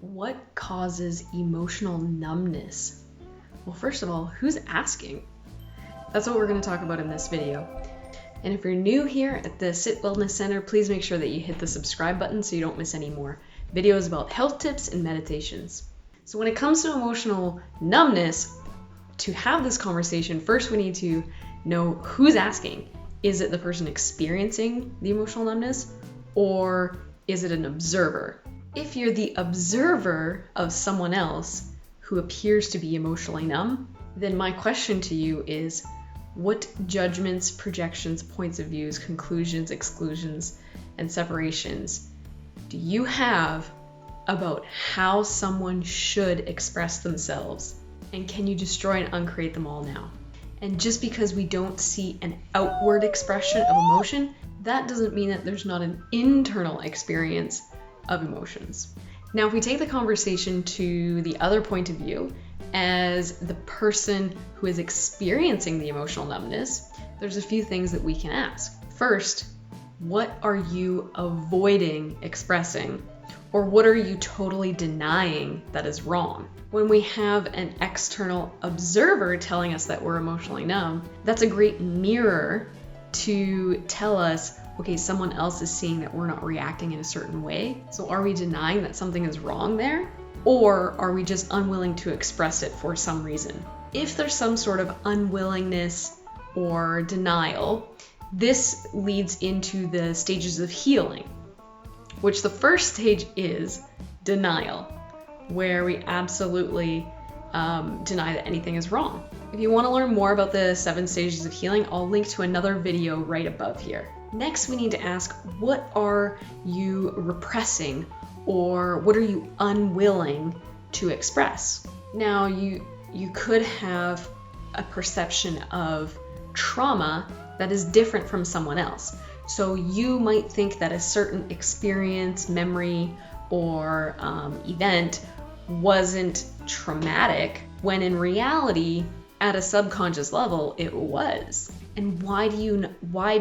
What causes emotional numbness? Well, first of all, who's asking? That's what we're going to talk about in this video. And if you're new here at the Sit Wellness Center, please make sure that you hit the subscribe button so you don't miss any more videos about health tips and meditations. So when it comes to emotional numbness, to have this conversation, first we need to know who's asking. Is it the person experiencing the emotional numbness, or is it an observer? If you're the observer of someone else who appears to be emotionally numb, then my question to you is, what judgments, projections, points of views, conclusions, exclusions, and separations do you have about how someone should express themselves? And can you destroy and uncreate them all now? And just because we don't see an outward expression of emotion, that doesn't mean that there's not an internal experience of emotions. Now, if we take the conversation to the other point of view, as the person who is experiencing the emotional numbness, there's a few things that we can ask. First, what are you avoiding expressing? Or what are you totally denying that is wrong? When we have an external observer telling us that we're emotionally numb, that's a great mirror to tell us, okay, someone else is seeing that we're not reacting in a certain way. So are we denying that something is wrong there? Or are we just unwilling to express it for some reason? If there's some sort of unwillingness or denial, this leads into the stages of healing, which the first stage is denial, where we absolutely deny that anything is wrong. If you want to learn more about the 7 stages of healing, I'll link to another video right above here. Next, we need to ask, what are you repressing, or what are you unwilling to express? Now, you could have a perception of trauma that is different from someone else. So you might think that a certain experience, memory, or event wasn't traumatic, when in reality, at a subconscious level, it was. And why do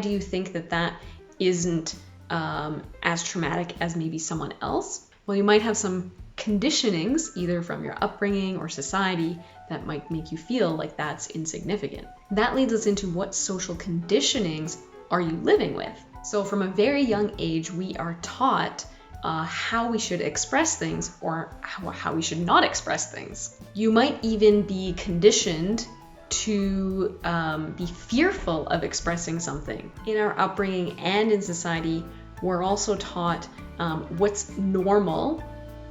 you think that isn't as traumatic as maybe someone else? Well, you might have some conditionings, either from your upbringing or society, that might make you feel like that's insignificant. That leads us into what social conditionings are you living with? So from a very young age, we are taught how we should express things, or how we should not express things. You might even be conditioned to be fearful of expressing something. In our upbringing and in society, we're also taught what's normal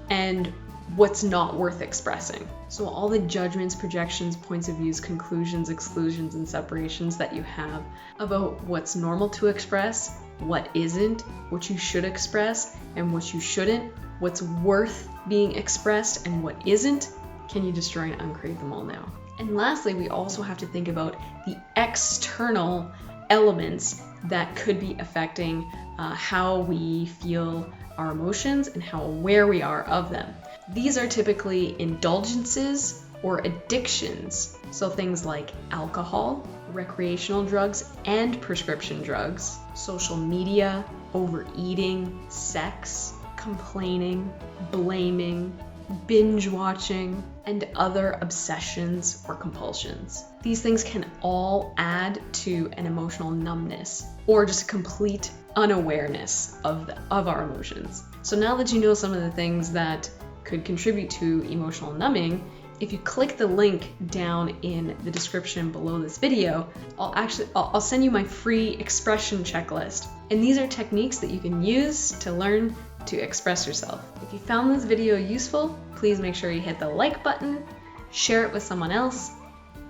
and what's not worth expressing. So all the judgments, projections, points of views, conclusions, exclusions, and separations that you have about what's normal to express, what isn't, what you should express and what you shouldn't, what's worth being expressed and what isn't, can you destroy and uncreate them all now? And lastly, we also have to think about the external elements that could be affecting how we feel our emotions and how aware we are of them. These are typically indulgences or addictions. So things like alcohol, recreational drugs and prescription drugs, social media, overeating, sex, complaining, blaming, binge watching, and other obsessions or compulsions. These things can all add to an emotional numbness, or just a complete unawareness of our emotions. So now that you know some of the things that could contribute to emotional numbing, if you click the link down in the description below this video, I'll send you my free expression checklist. And these are techniques that you can use to learn to express yourself. If you found this video useful, please make sure you hit the like button, share it with someone else,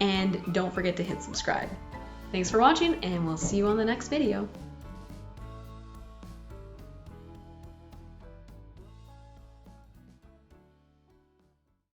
and don't forget to hit subscribe. Thanks for watching, and we'll see you on the next video.